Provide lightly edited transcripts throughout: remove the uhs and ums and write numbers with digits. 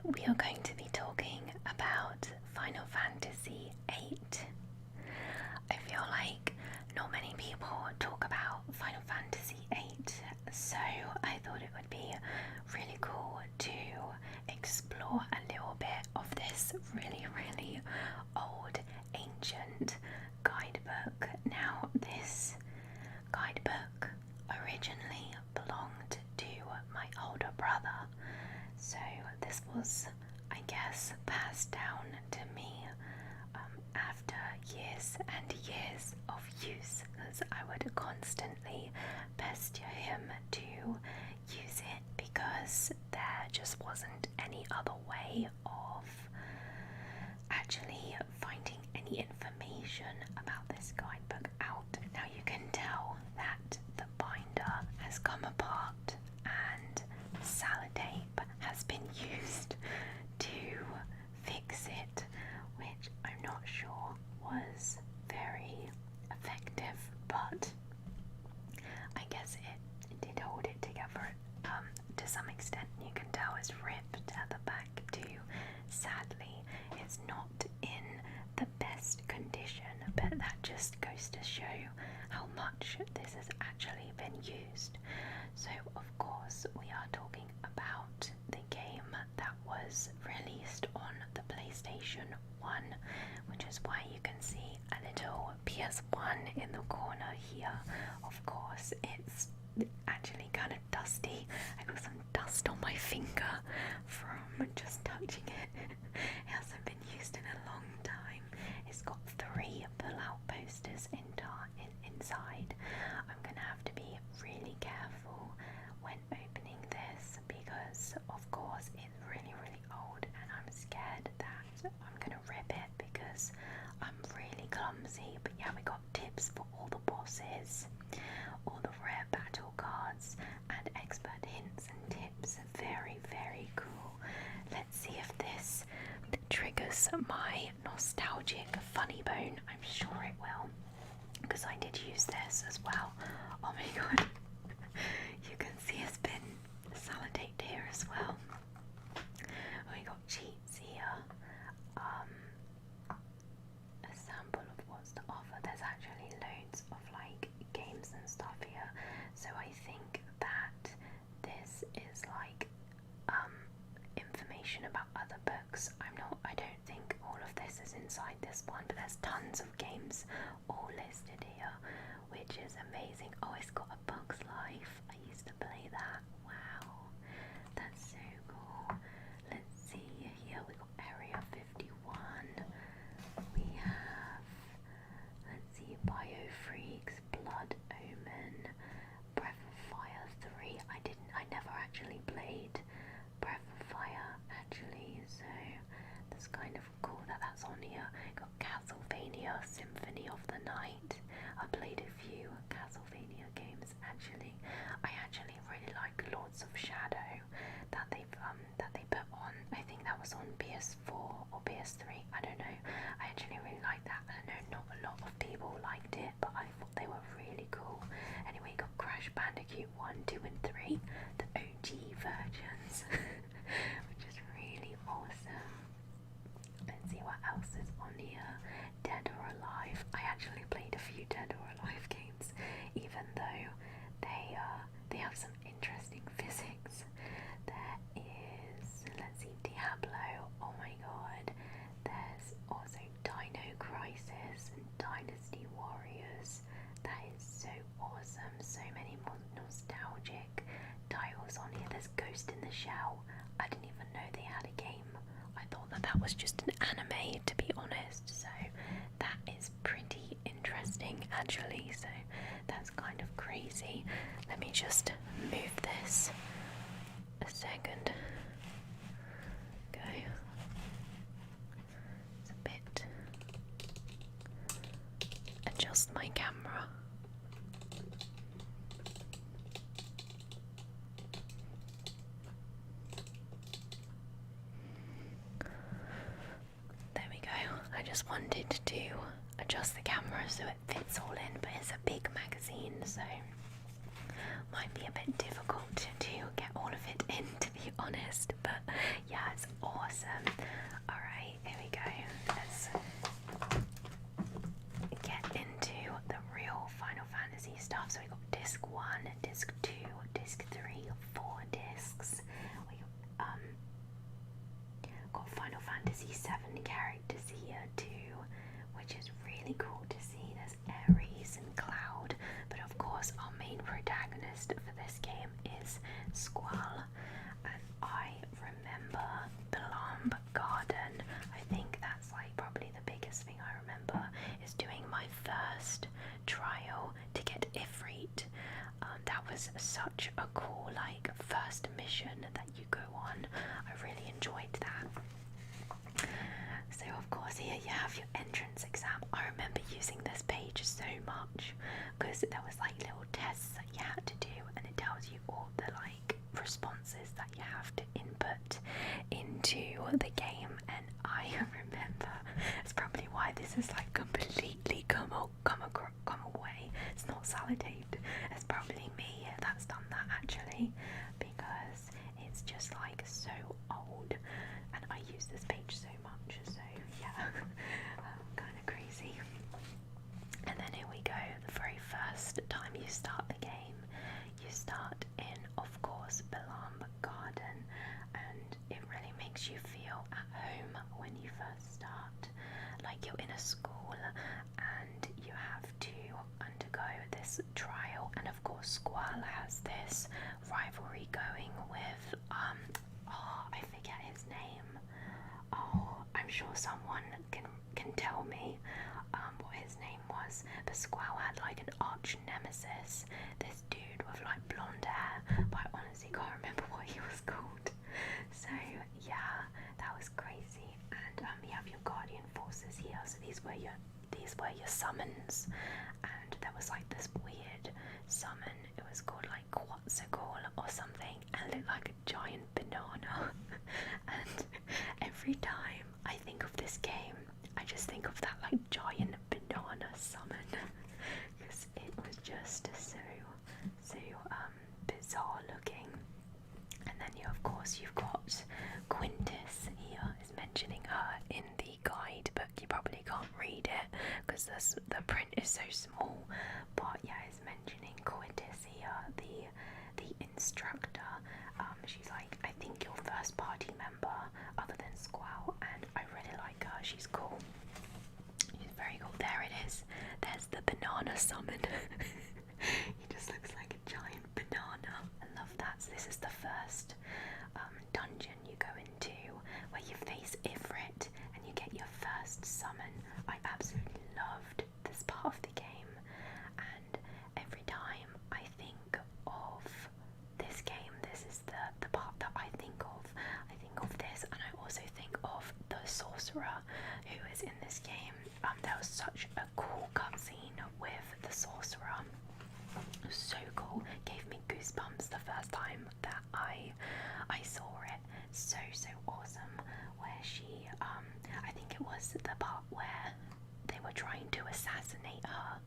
we are going to be talking about Final Fantasy VIII. I feel like not many people talk about Final Fantasy VIII, so I thought it would be really cool to explore a little bit of this really, really old, ancient guidebook. Now, this guidebook originally belonged to my older brother, so this was, I guess, passed down to me after years and years of use, because I would constantly pester him to use it because there just wasn't any other way of actually finding any information about this guidebook out. Now you can tell that the binder has come apart and sellotape has been used to fix it, which I'm not sure was very effective, but I guess it did hold it together to some extent. You can tell it's ripped at the back too. Sadly, it's not in the best condition, but that just goes to show how much this has actually been used. So, of course, we are talking about the game that was released on the PlayStation 1, which is why you can see a little PS1 in the corner here. Of course, it's actually kind of dusty. I got some dust on my finger from just touching it. It hasn't been used in a long time. It's got 3 pull-out posters inside. I'm gonna have to be really careful when opening this because, of course, it's really, really old, and I'm scared that I'm gonna rip it because I'm really clumsy. But yeah, we got tips for all the bosses, all the rare battle cards, and expert hints and tips. Very, very cool. Let's see if this triggers my nostalgic funny bone. I'm sure it will, because I did use this as well. Oh my god. You can see it's been sellotaped here as well. We got cheats here. A sample of what's to offer. There's actually loads of like games and stuff here. So I think that this is like information about other books. I don't think all of this is inside this one, but there's tons of games all listed here, which is amazing. Oh, it's got a Bug's Life. I used to play that. Wow, that's so cool. Let's see here. We got Area 51. We have, let's see, Biofreaks, Blood Omen, Breath of Fire 3. I never actually played Breath of Fire actually, so that's kind of cool that that's on here. Got Castlevania Symphony of the Night. I played a few Castlevania games actually. I actually really like Lords of Shadow that they put on. I think that was on PS4 or PS3. I don't know. I actually really like that. I know not a lot of people liked it, but I thought they were really cool. Anyway, got Crash Bandicoot 1, 2 and 3, the OG versions, which is really awesome. Let's see what else is on here. Dead or Alive. I actually played a few Dead or Alive games, even though they have some interesting physics. There is, let's see, Diablo. Oh my god. There's also Dino Crisis and Dynasty Warriors. That is so awesome. So many more nostalgic titles on here. There's Ghost in the Shell. I didn't even know they had a game. I thought that was just an anime, to be honest. So that is pretty interesting actually. So that's kind of crazy. Let me just move this a second. Go. It's a bit. Adjust my camera. There we go. I just wanted to adjust the camera so it fits all in, but it's a big magazine, so might be a bit difficult to get all of it in, to be honest. But yeah, it's all section that you go on. I really enjoyed that. So of course here you have your entrance exam. I remember using this page so much because there was like little tests that you had to do, and it tells you all the like responses that you have to input into the game. And I remember, it's probably why this is like completely come away. It's not sellotape. It's probably me that's done that actually, because it's just like so old, and I use this page so much. So yeah, kind of crazy. And then here we go. The very first time you start the game, you start in, of course, Bellam Garden, and it really makes you feel at home when you first start, like you're in a school, and you have to undergo this trial. And of course, Squall has this rivalry going with I forget his name. I'm sure someone can tell me what his name was. But Squall had like an arch nemesis, this dude with like blonde hair, but I honestly can't remember what he was called. So yeah, that was crazy. And you have your guardian forces here. So these were your summons, and there was like this weird summon. It was called like Quetzalcoatl or something, and it looked like a giant banana. And every time I think of this game, I just think of that like giant banana summon, because it was just so bizarre looking. And then you've got Quintus here is mentioning her in the guidebook. You probably can't read it because the print is so small, but yeah, it's mentioning Quintus here, the instructor. She's like, I think your first party member other than Squall, and I really like her. She's cool. She's very cool. There it is. There's the banana summon. He just looks like a giant banana. I love that. So this is the first dungeon you go into, where you face Ifrit and you get your first summon. I absolutely loved this part of the game, and every time I think of this game, this is the part that I think of. I think of this, and I also think of the sorcerer who is in this game. There was such a cool cutscene with the sorcerer. It was so cool. Gave me goosebumps the first time that I saw it. So awesome. Where she, I think it was the part where they were trying to assassinate her,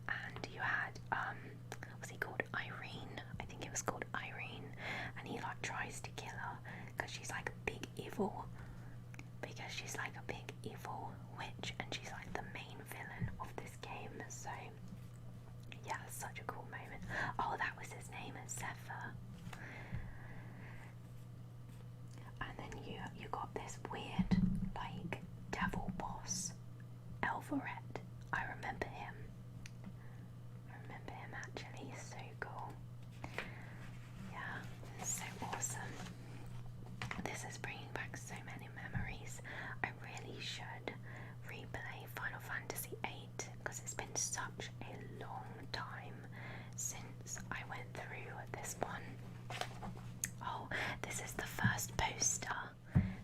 and you had was he called Irene? I think it was called Irene, and he like tries to kill her because she's like a big evil. Because she's like a big evil witch, and she's like the main villain of this game. So yeah, such a cool moment. Oh, that was his name, Zephyr. And then you got this weird like devil boss, Elvaret. I remember him. Actually. He's so cool. Yeah, so awesome. This is bringing back so many memories. I really should replay Final Fantasy VIII because it's been such a long time since I went through this one. Oh, this is the first poster.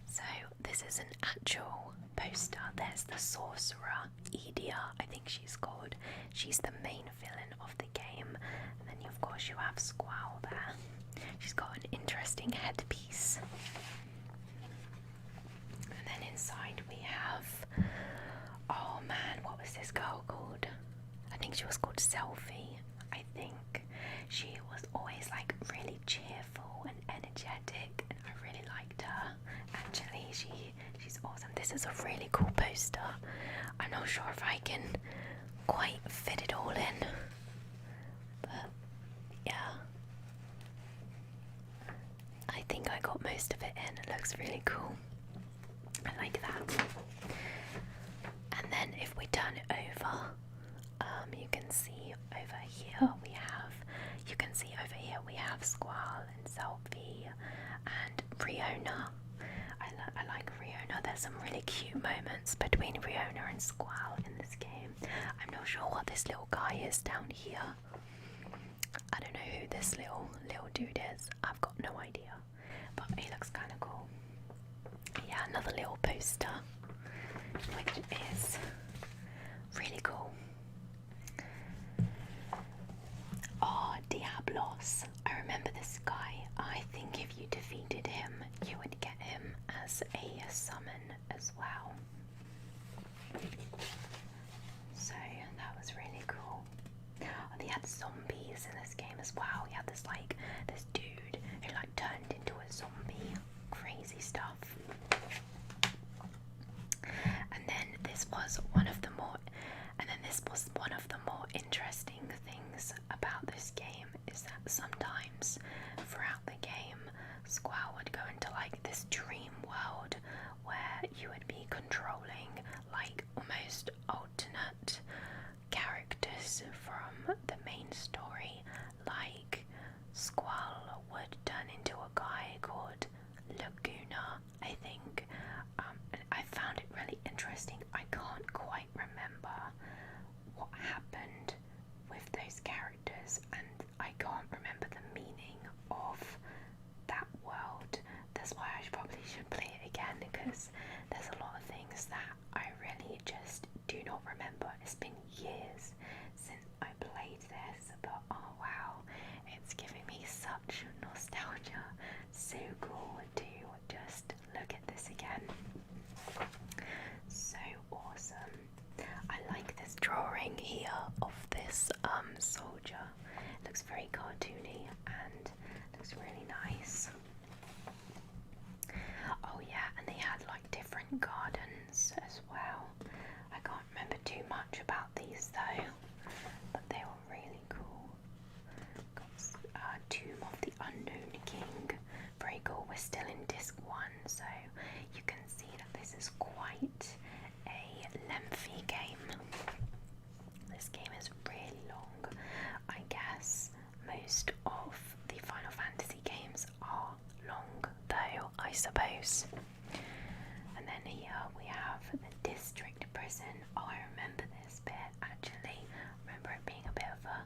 So this is an actual poster. There's the sorcerer, Edia, I think she's called. She's the main villain of the game. And then of course you have Squall there. She's got an interesting headpiece. And then inside we have, oh man, what was this girl called? I think she was called Selfie. I think she was always like really cheerful and energetic, and I really liked her. Actually, she's awesome. This is a really cool poster. I'm not sure if I can quite fit it all in, but yeah, I think I got most of it in. It looks really cool. I like that. And then if we turn it over, you can see over here we have Squall and Selfie and Riona. I like Riona. There's some really cute moments between Riona and Squall in this game. I'm not sure what this little guy is down here. I don't know who this little dude is. I've got no idea. poster, which is really cool. Oh, Diablos. I remember this guy. I think if you defeated him, you would get him as a summon as well. So that was really cool. Oh, they had zombies in this game as well. We had this dude who turned into a zombie. Crazy stuff. And then this was one of the more interesting things about this game is that sometimes throughout the game, Squall would go into this dream world where you would be controlling almost alternate characters from the main story. Squall would turn into a guy called Laguna, I think. And I found it really interesting. I can't quite remember what happened with those characters, and I can't remember the meaning of that world. That's why I probably should play it again, because there's a lot of things that I really just do not remember. It's been years since I played this, but oh wow, it's giving me such nostalgia. So cool to just look at this again. So awesome. I like this drawing here of this soldier. It looks very cartoony and looks really nice. Oh yeah, and they had different gardens as well. I can't remember too much about these though, but they were really cool. Got Tomb of the Unknown King. Very cool. We're still in disc 1, so you can see that this is quite a lengthy game. This game is really long. I guess most of the Final Fantasy games are long though, I suppose. And then here we have the district prison. Oh, I remember this bit actually. I remember it being a bit of a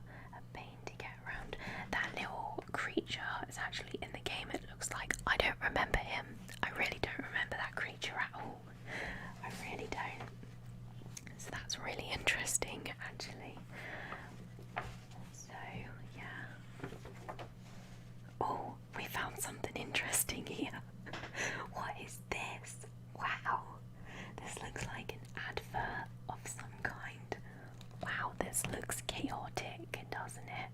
pain to get around. That little creature is actually in the game, it looks like. I don't remember him. I really don't remember that creature at all. I really don't. So that's really interesting actually. So yeah. Oh, we found something interesting here. What is this? Wow. This looks like an advert of some kind. Wow, this looks chaotic, doesn't it?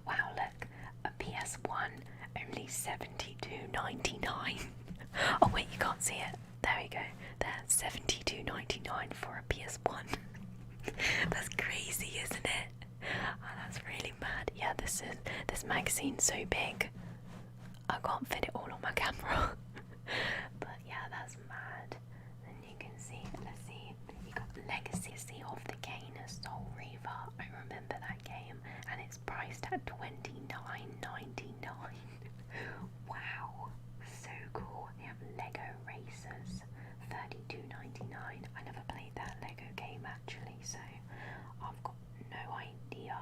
Wow, look, a PS1, only $72.99. Oh wait, you can't see it. There we go. There's $72.99 for a PS1. That's crazy, isn't it? Oh, that's really mad. Yeah, this magazine's so big, I can't fit it all on my camera. But yeah, that's mad. And you can see, let's see, you got Legacy of the Kane Soul Reaver. I remember that game, and it's priced at $29.99. Wow, so cool. They have Lego Racers, $32.99. I never played that Lego game actually, so I've got no idea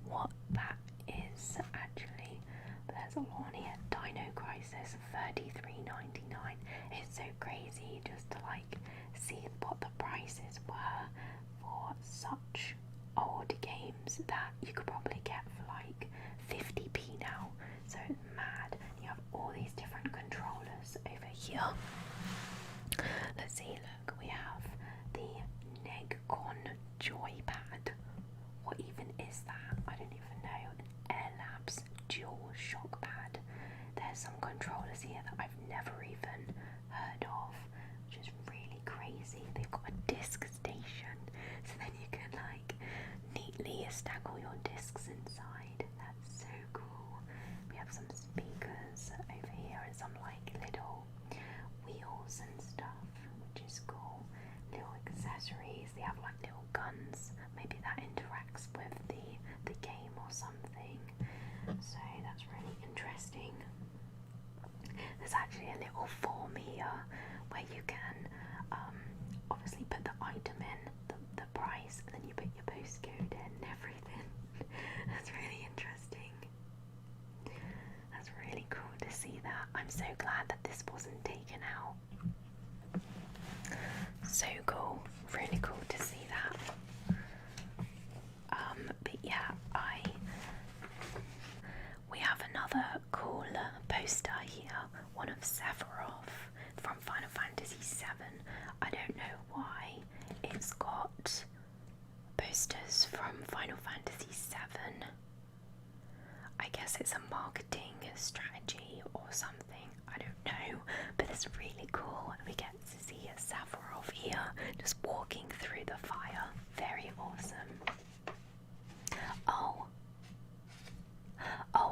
what that is actually. But there's a lot on here. Dino Crisis, $33.99. It's so crazy just to see what the prices were for such old games that you could probably get for 50p now. So it's mad. You have all these different controllers over here. Let's see, look, we have the Negcon Joypad. What even is that? I don't even know. An Air Labs Dual Shock Pad. There's some controllers here that I've never even heard of, which is really crazy. They've got a disc station, so then you can neatly stack all your discs inside. That's so cool. We have some speakers over here and some little wheels and stuff, which is cool. Little accessories. They have little guns. Maybe that interacts with the game or something. So that's really interesting. There's actually a little form here where you can obviously put the item in, the price, and then you put your postcode in and everything. That's really interesting. That's really cool to see that. I'm so glad that this wasn't taken out. So cool, really cool to see that. But yeah, we have another cool poster here, one of Sephiroth from Final Fantasy VII. I don't know why it's got posters from Final Fantasy VII. I guess it's a marketing strategy or something, I don't know, but it's really cool. We get to see Sephiroth here just walking through the fire. Very awesome. Oh,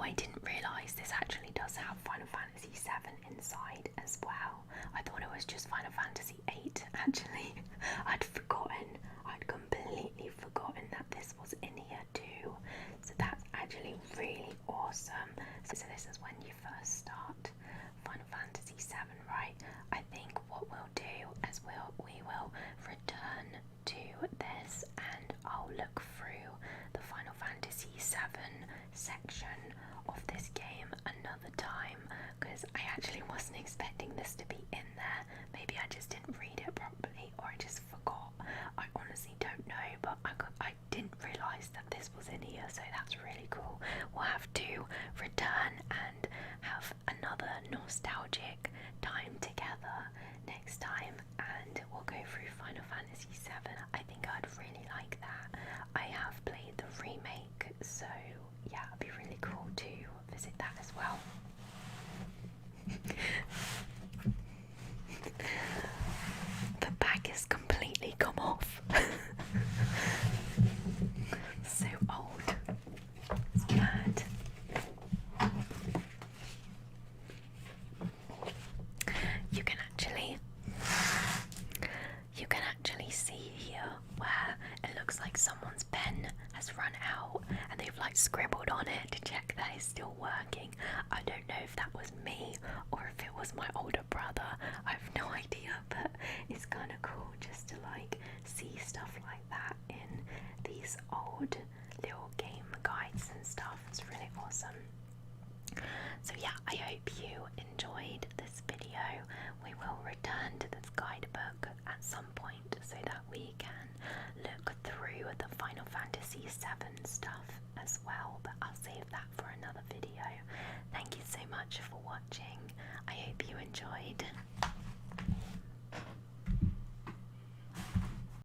I didn't realise this actually does have Final Fantasy VII inside as well. I thought it was just Final Fantasy VIII actually. I'd completely forgotten that this was in here too. So that's actually really awesome. So this is when you first start Final Fantasy VII, right? I think what we'll do is we will return to this and I'll look through the Final Fantasy VII section of this game another time, because I actually wasn't expecting this to be in there. Maybe I just didn't read it properly or I just forgot. I honestly don't know, but I didn't realise that this was in here, so that's really cool. We'll have to return and have another nostalgic time together next time, and we'll go through Final Fantasy VII. I think I'd really like that. I have played the remake, so yeah, it'd be really cool to visit that as well. The back has completely come off. So old. It's mad. You can actually see here where it looks like someone's pen has run out and they've like scribbled on it to check that it's still working. I don't know if that was me or if it was my older brother. I have no idea, but it's kind of cool just to like see stuff like that in these old little game guides and stuff. It's really awesome. So yeah, I hope you enjoyed this video. We will return to this guidebook at some point so that we can look through the Final Fantasy VII stuff as well, but I'll save that for another video. Thank you so much for watching. I hope you enjoyed.